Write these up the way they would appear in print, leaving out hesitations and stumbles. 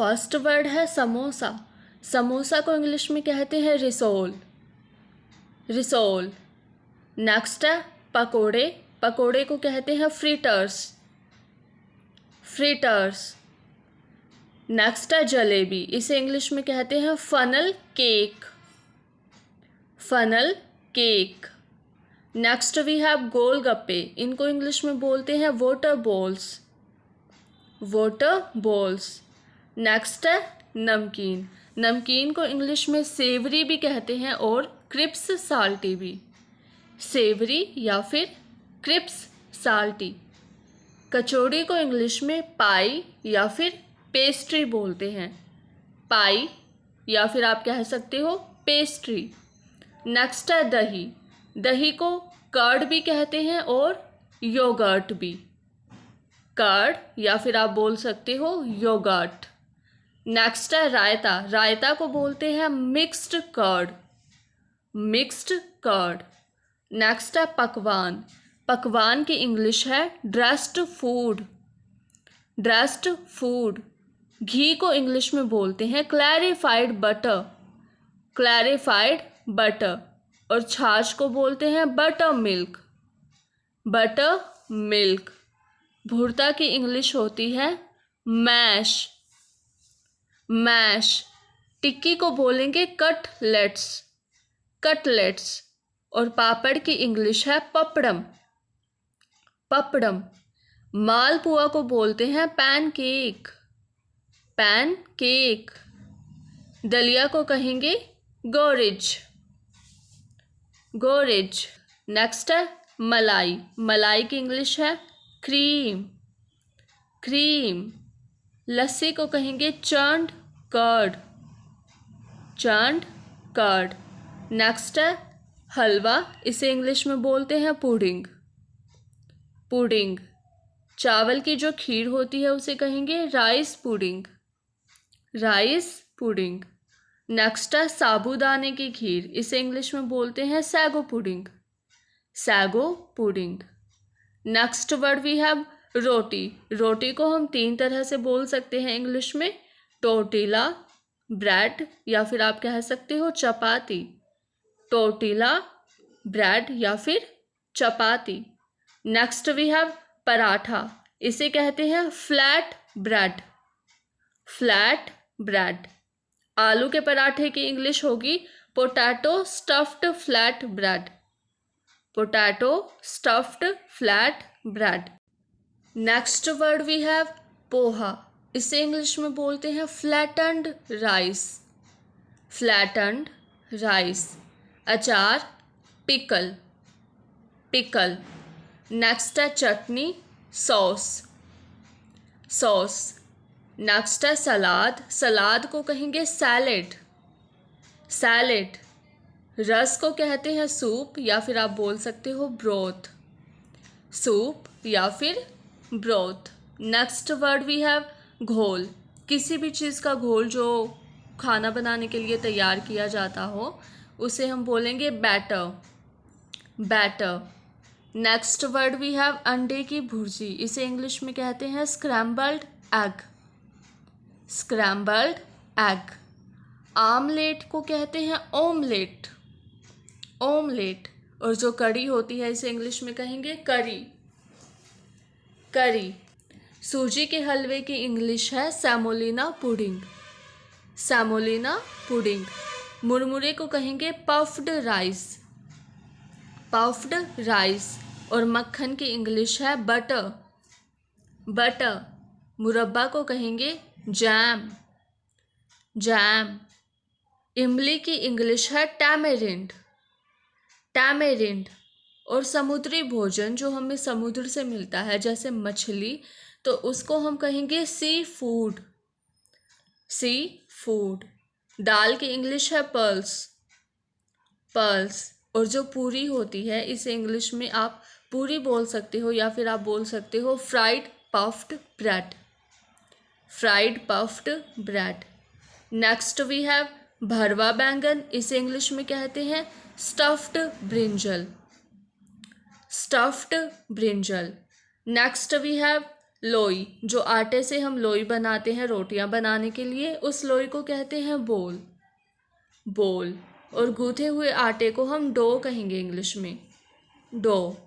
First word है समोसा। समोसा को English में कहते हैं रिसोल, रिसोल। नेक्स्ट है पकोड़े। पकोड़े को कहते हैं फ्रीटर्स, फ्रीटर्स। नेक्स्ट है जलेबी। इसे इंग्लिश में कहते हैं funnel cake, funnel cake. Next we have golgappe. इनको इंग्लिश में बोलते हैं water balls, water balls. Next है नमकीन। नमकीन को इंग्लिश में सेवरी भी कहते हैं और क्रिप्स साल्टी भी, सेवरी या फिर क्रिप्स साल्टी। कचौड़ी को इंग्लिश में पाई या फिर पेस्ट्री बोलते हैं, पाई या फिर आप कह सकते हो पेस्ट्री। नेक्स्ट है दही। दही को कर्ड भी कहते हैं और योगर्ट भी, कर्ड या फिर आप बोल सकते हो योगर्ट। नेक्स्ट है रायता। रायता को बोलते हैं mixed curd, mixed curd. Next है पकवान। पकवान की इंग्लिश है dressed food, dressed food. Ghee को इंग्लिश में बोलते हैं क्लैरिफाइड बटर, क्लैरिफाइड बटर। और छाछ को बोलते हैं बटर मिल्क, बटर मिल्क। भुर्ता की इंग्लिश होती है मैश, मैश। टिक्की को बोलेंगे कटलेट्स, कटलेट्स। और पापड़ की इंग्लिश है पपड़म, पपड़म। मालपुआ को बोलते हैं पैनकेक, पैनकेक। दलिया को कहेंगे गोरिज, गोरिज। नेक्स्ट है मलाई। मलाई की इंग्लिश है क्रीम, क्रीम। लस्सी को कहेंगे चर्न्ड कर्ड, चर्न्ड कर्ड। नेक्स्ट है हलवा। इसे इंग्लिश में बोलते हैं पुडिंग, पुडिंग। चावल की जो खीर होती है उसे कहेंगे rice pudding, rice pudding. Next है साबूदाने की खीर। इसे इंग्लिश में बोलते हैं sago pudding, sago pudding. Next word we have roti. रोटी को हम 3 तरह से बोल सकते हैं इंग्लिश में, टोर्टिला, ब्रेड या फिर आप कह सकते हो चपाती, टोर्टिला, ब्रेड या फिर chapati. Next we have paratha. इसे कहते हैं फ्लैट ब्रेड, फ्लैट ब्रेड। आलू के पराठे की इंग्लिश होगी potato stuffed flat bread, potato stuffed flat bread. Next word we have poha. इसे इंग्लिश में बोलते हैं फ्लैटन्ड राइस, फ्लैटन्ड राइस। अचार पिकल, पिकल। नेक्स्ट है चटनी सॉस, सॉस। नेक्स्ट है सलाद। सलाद को कहेंगे सैलेड, सैलेड। रस को कहते हैं सूप या फिर आप बोल सकते हो ब्रोथ, सूप या फिर broth. Next word we have घोल। किसी भी चीज़ का घोल जो खाना बनाने के लिए तैयार किया जाता हो उसे हम बोलेंगे batter, batter. Next word we have अंडे की भुर्जी। इसे इंग्लिश में कहते हैं scrambled egg, scrambled egg. Omelette को कहते हैं ओमलेट, ओमलेट। और जो कड़ी होती है इसे इंग्लिश में कहेंगे करी, करी। सूजी के हलवे की इंग्लिश है सेमोलिना पुडिंग, सेमोलिना पुडिंग। मुरमुरे को कहेंगे पफ्ड राइस, पफ्ड राइस। और मक्खन की इंग्लिश है बटर, बटर। मुरब्बा को कहेंगे जैम, जैम। इमली की इंग्लिश है टैमेरिंड, टैमेरिंड। और समुद्री भोजन जो हमें समुद्र से मिलता है जैसे मछली, तो उसको हम कहेंगे सी फूड, सी फूड। दाल की इंग्लिश है पर्ल्स, पर्ल्स। और जो पूरी होती है इसे इंग्लिश में आप पूरी बोल सकते हो या फिर आप बोल सकते हो fried puffed bread, fried puffed bread. Next we have भरवा बैंगन। इसे इंग्लिश में कहते हैं stuffed brinjal, stuffed brinjal. Next we have लोई, जो आटे से हम लोई बनाते हैं रोटियां बनाने के लिए, उस लोई को कहते हैं बोल। बोल। और गूंथे हुए आटे को हम डो कहेंगे इंग्लिश में, डो।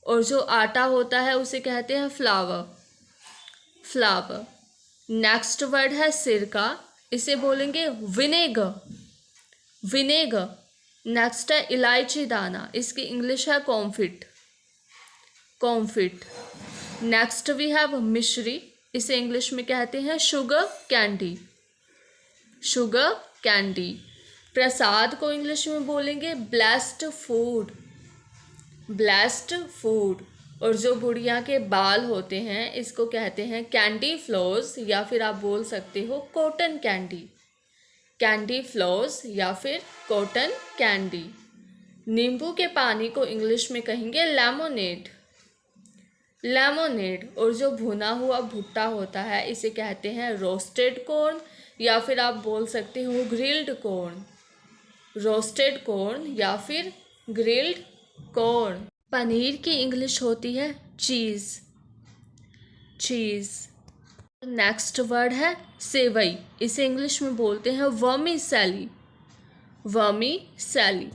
और जो आटा होता है उसे कहते हैं फ्लावर, फ्लावर। नेक्स्ट वर्ड है सिरका, इसे बोलेंगे विनेगर, विनेगर। नेक्स्ट है इलायची दाना, इसकी इंग्लिश है कॉम्फिट, कॉम्फिट। नेक्स्ट वी हैव मिश्री, इसे इंग्लिश में कहते हैं शुगर कैंडी, शुगर कैंडी। प्रसाद को इंग्लिश में बोलेंगे ब्लेस्ड फूड, ब्लेस्ड फूड। और जो गुड़िया के बाल होते हैं इसको कहते हैं कैंडी फ्लोस, या फिर आप बोल सकते हो कॉटन कैंडी, कैंडी फ्लोस या फिर कॉटन कैंडी। नींबू के पानी को इंग्लिश में कहेंगे लेमोनेड, लेमोनेड। और जो भुना हुआ भुट्टा होता है इसे कहते हैं रोस्टेड कॉर्न, या फिर आप बोल सकते हो ग्रिल्ड कॉर्न, रोस्टेड कॉर्न या फिर ग्रिल्ड कॉर्न। पनीर की इंग्लिश होती है चीज़, चीज़। नेक्स्ट वर्ड है सेवई, इसे इंग्लिश में बोलते हैं वर्मी सैली, वर्मी सैली।